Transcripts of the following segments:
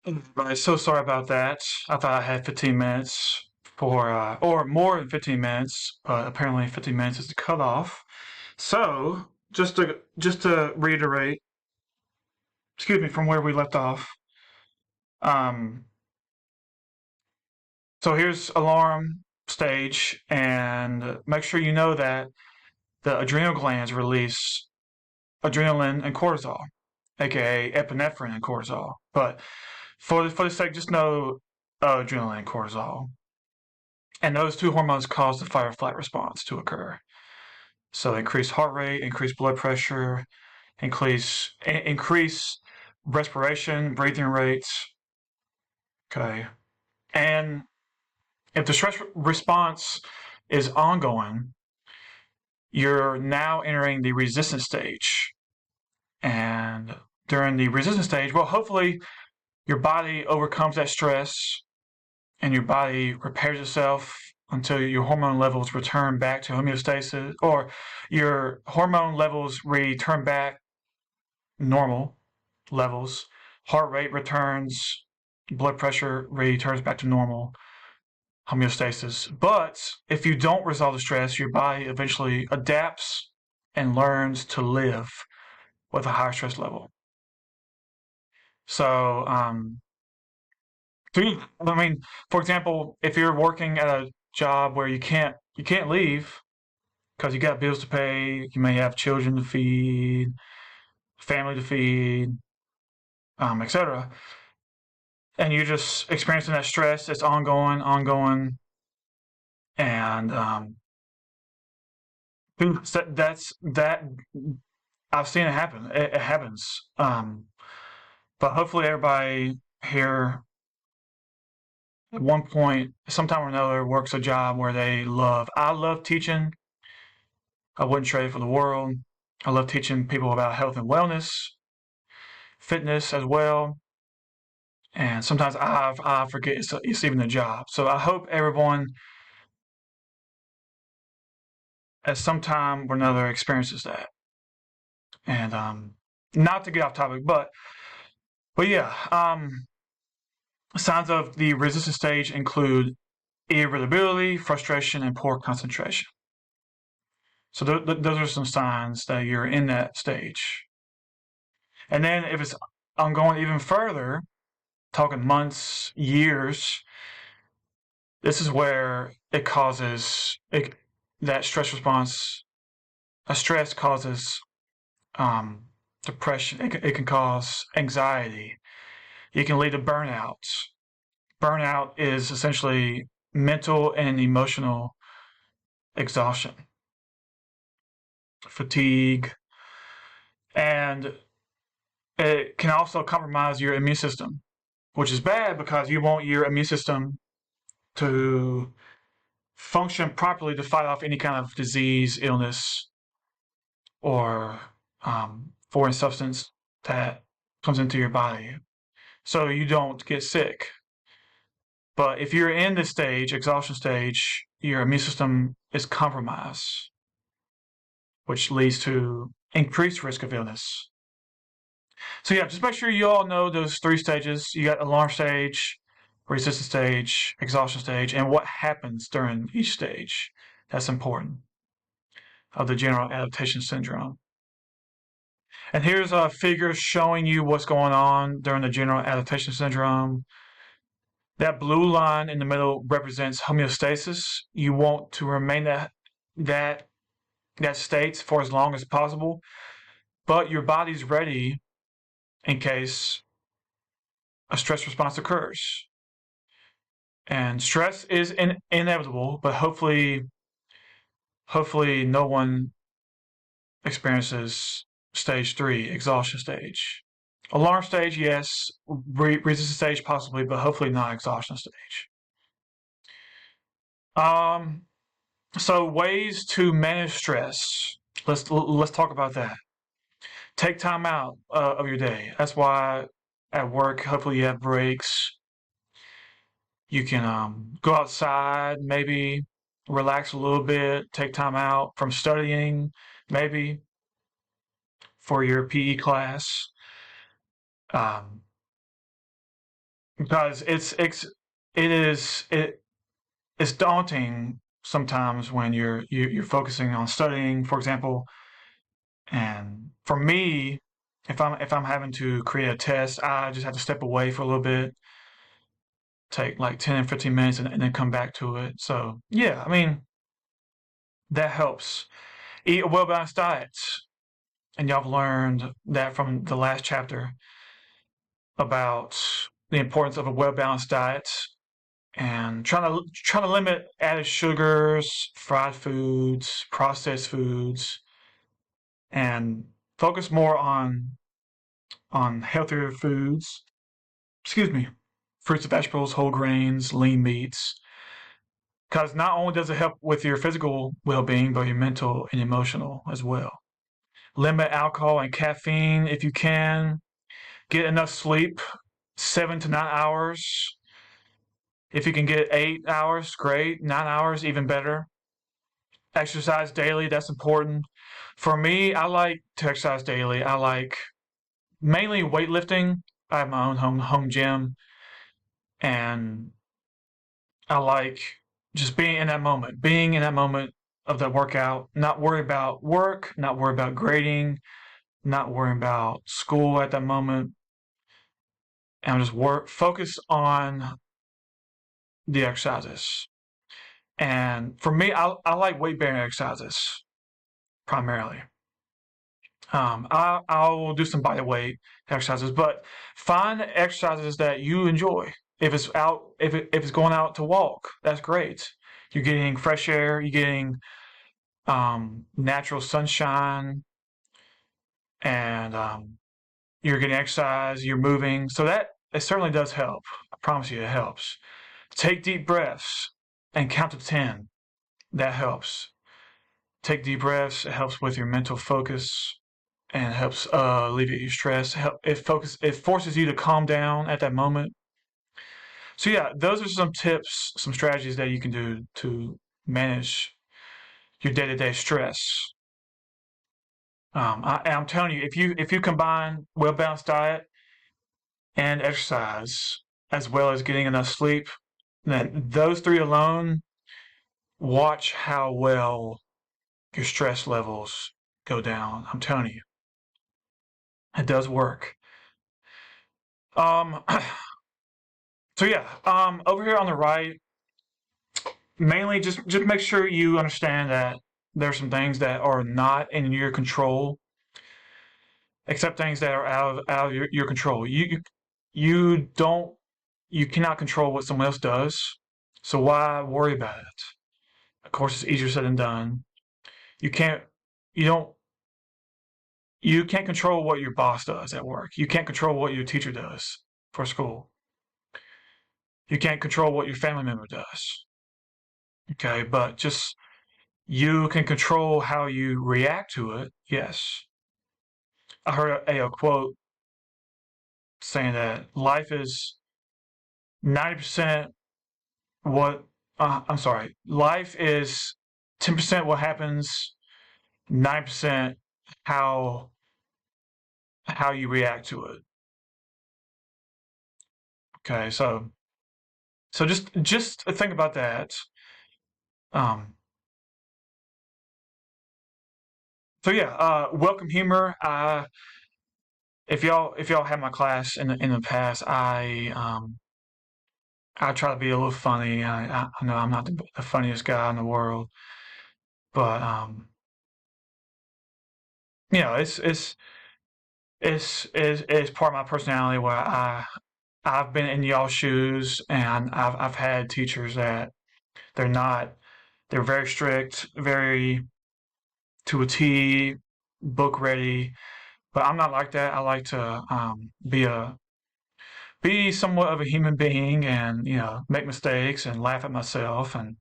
Everybody, so sorry about that. I thought I had 15 minutes or more than 15 minutes, but apparently 15 minutes is the cutoff. So, just to reiterate, excuse me, from where we left off. Um, so here's alarm stage, and make sure you know that the adrenal glands release adrenaline and cortisol, aka epinephrine and cortisol. But for the sake, just know adrenaline and cortisol. And those two hormones cause the fight or flight response to occur. So increase heart rate, increase blood pressure, increase respiration, breathing rates. Okay. And if the stress response is ongoing, you're now entering the resistance stage. And during the resistance stage, well, hopefully your body overcomes that stress and your body repairs itself until your hormone levels return back to homeostasis, or your hormone levels return back normal levels, heart rate returns, blood pressure returns back to normal homeostasis. But if you don't resolve the stress, your body eventually adapts and learns to live with a higher stress level. So, I mean, for example, if you're working at a job where you can't leave because you got bills to pay, you may have children to feed, family to feed, etc., and you're just experiencing that stress. It's ongoing, and that I've seen it happen. It happens, but hopefully everybody here at one point, sometime or another, works a job where they love. I love teaching. I wouldn't trade it for the world. I love teaching people about health and wellness, fitness as well. And sometimes I forget it's even a job. So I hope everyone at some time or another experiences that. And not to get off topic, but yeah, signs of the resistance stage include irritability, frustration, and poor concentration. So those are some signs that you're in that stage. And then if it's ongoing even further, talking months, years, this is where it causes that stress response. A stress causes depression. It can cause anxiety. It can lead to burnout. Burnout is essentially mental and emotional exhaustion, fatigue, and it can also compromise your immune system, which is bad because you want your immune system to function properly to fight off any kind of disease, illness, or foreign substance that comes into your body so you don't get sick. But if you're in this stage, exhaustion stage, your immune system is compromised, which leads to increased risk of illness. So yeah, just make sure you all know those three stages. You got alarm stage, resistance stage, exhaustion stage, and what happens during each stage. That's important of the general adaptation syndrome. And here's a figure showing you what's going on during the general adaptation syndrome. That blue line in the middle represents homeostasis. You want to remain that that state for as long as possible, but your body's ready in case a stress response occurs. And stress is inevitable, but hopefully no one experiences stage 3, exhaustion stage. Alarm stage, yes. Resistance stage, possibly, but hopefully not exhaustion stage. Um, so ways to manage stress. Let's talk about that. Take time out of your day. That's why at work, hopefully you have breaks. You can go outside, maybe relax a little bit, take time out from studying, maybe for your PE class. Um, because it's daunting sometimes when you're focusing on studying, for example. And for me, if I'm having to create a test, I just have to step away for a little bit, take like 10 and 15 minutes, and then come back to it. So yeah, I mean that helps. Eat a well balanced diet, and y'all have learned that from the last chapter about the importance of a well balanced diet and trying to limit added sugars, fried foods, processed foods, and focus more on healthier foods. Excuse me, fruits and vegetables, whole grains, lean meats. Because not only does it help with your physical well-being, but your mental and emotional as well. Limit alcohol and caffeine if you can. Get enough sleep, 7 to 9 hours. If you can get 8 hours, great. 9 hours, even better. Exercise daily, that's important. For me, I like to exercise daily. I like mainly weightlifting. I have my own home gym, and I like just being in that moment of the workout, not worry about work, not worry about grading, not worrying about school at that moment, and just focus on the exercises. And for me, I like weight bearing exercises primarily. I will do some body weight exercises, but find exercises that you enjoy. If it's going out to walk, that's great. You're getting fresh air. You're getting natural sunshine, and you're getting exercise. You're moving, so that it certainly does help. I promise you, it helps. Take deep breaths and count to 10. That helps. Take deep breaths. It helps with your mental focus and helps alleviate your stress. It forces you to calm down at that moment. So yeah, those are some tips, some strategies that you can do to manage your day-to-day stress. I'm telling you, if you combine well balanced diet and exercise as well as getting enough sleep, then those three alone, watch how well your stress levels go down. I'm telling you, it does work. Um, so yeah, over here on the right, mainly just make sure you understand that there's some things that are not in your control, except things that are out of your control. You don't you cannot control what someone else does, so why worry about it? Of course, it's easier said than done. You can't you don't you can't control what your boss does at work. You can't control what your teacher does for school. You can't control what your family member does. Okay, but just you can control how you react to it. Yes, I heard a quote saying that life is 90% what. I'm sorry. Life is 10% what happens, 9% how how you react to it. Okay, so just think about that. Um, so yeah, welcome humor. If y'all had my class in the past, I try to be a little funny. I know I'm not the funniest guy in the world, but it's part of my personality where I've been in y'all's shoes, and I've had teachers that they're not they're very strict, very to a T, book ready. But I'm not like that. I like to be somewhat of a human being, and make mistakes and laugh at myself and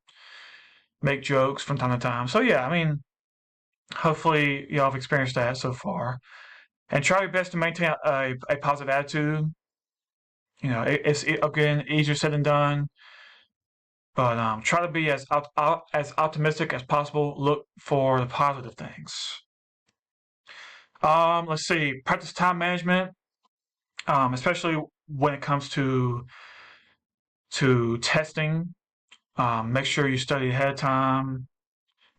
make jokes from time to time. So yeah, I mean, hopefully y'all have experienced that so far, and try your best to maintain a positive attitude. Again easier said than done, but try to be as optimistic as possible. Look for the positive things. Let's see. Practice time management. especially when it comes to testing. Make sure you study ahead of time.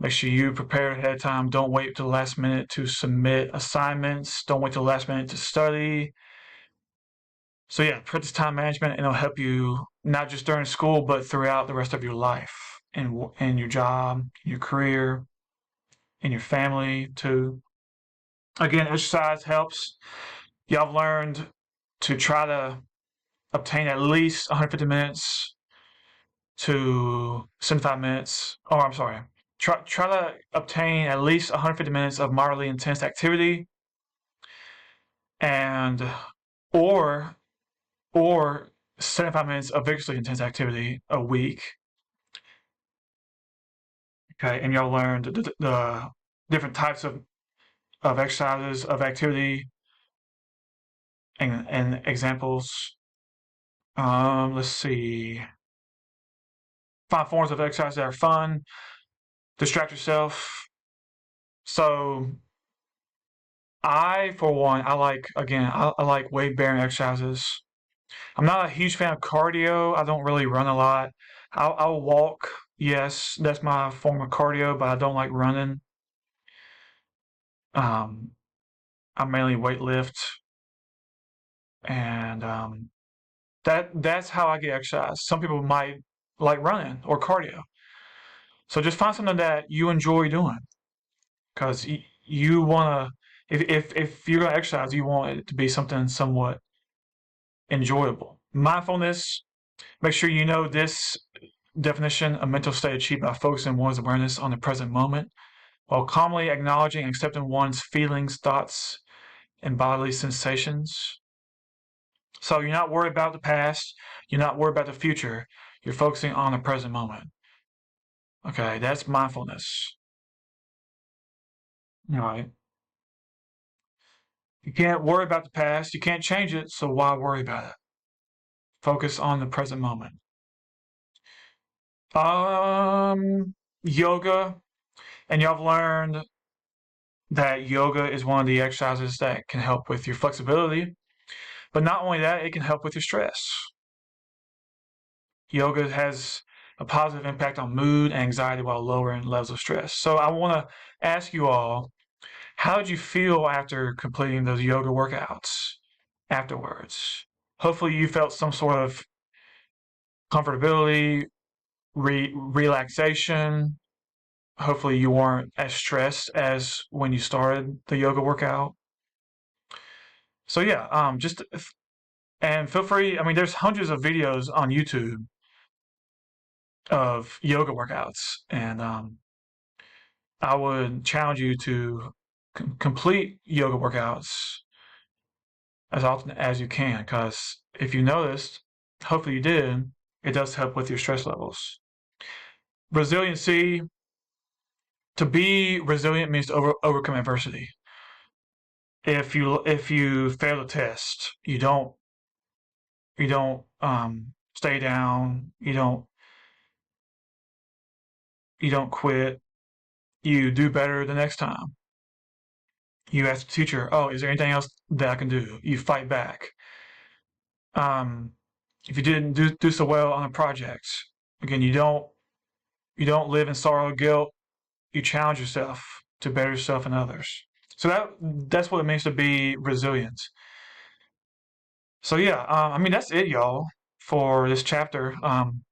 Make sure you prepare ahead of time. Don't wait till the last minute to submit assignments. Don't wait till the last minute to study. So yeah, practice time management, and it'll help you not just during school, but throughout the rest of your life, and your job, your career, and your family too. Again, exercise helps. Y'all have learned to try to obtain at least 150 minutes to 75 minutes. Oh, I'm sorry. Try to obtain at least 150 minutes of moderately intense activity, and or or 75 minutes of vigorously intense activity a week. Okay, and you'll learn the different types of exercises, of activity, and examples. Let's see. Find forms of exercise that are fun. Distract yourself. So for one, I like weight bearing exercises. I'm not a huge fan of cardio. I don't really run a lot. I'll walk. Yes, that's my form of cardio, but I don't like running. Um, I mainly weight lift, and that's how I get exercise. Some people might like running or cardio. So just find something that you enjoy doing, because you want to. If you're gonna exercise, you want it to be something somewhat enjoyable. Mindfulness. Make sure you know this definition: a mental state achieved by focusing one's awareness on the present moment while calmly acknowledging and accepting one's feelings, thoughts, and bodily sensations. So you're not worried about the past, you're not worried about the future, you're focusing on the present moment. Okay, that's mindfulness. All right. You can't worry about the past, you can't change it, so why worry about it? Focus on the present moment. Yoga, and y'all have learned that yoga is one of the exercises that can help with your flexibility, but not only that, it can help with your stress. Yoga has a positive impact on mood and anxiety while lowering levels of stress. So I want to ask you all, how did you feel after completing those yoga workouts afterwards? Hopefully you felt some sort of comfortability, relaxation. Hopefully you weren't as stressed as when you started the yoga workout. So yeah, just and feel free. I mean, there's hundreds of videos on YouTube of yoga workouts, and I would challenge you to complete yoga workouts as often as you can, because if you noticed, hopefully you did, it does help with your stress levels. Resiliency. To be resilient means to overcome adversity. If you fail a test, you don't stay down. You don't quit. You do better the next time. You ask the teacher, "Oh, is there anything else that I can do?" You fight back. Um, if you didn't do so well on a project, again, you don't live in sorrow or guilt. You challenge yourself to better yourself and others. So that's what it means to be resilient. So yeah, I mean that's it, y'all, for this chapter. Um,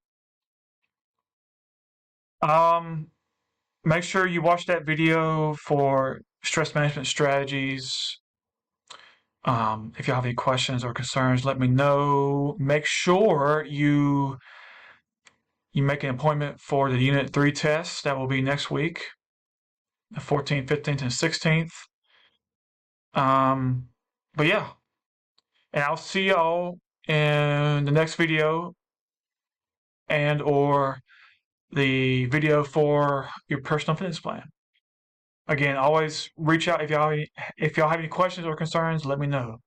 Make sure you watch that video for stress management strategies. If you have any questions or concerns, let me know. Make sure you make an appointment for the Unit 3 test. That will be next week, the 14th, 15th, and 16th. But yeah, and I'll see y'all in the next video and or the video for your personal fitness plan. Again, always reach out if y'all have any questions or concerns. Let me know.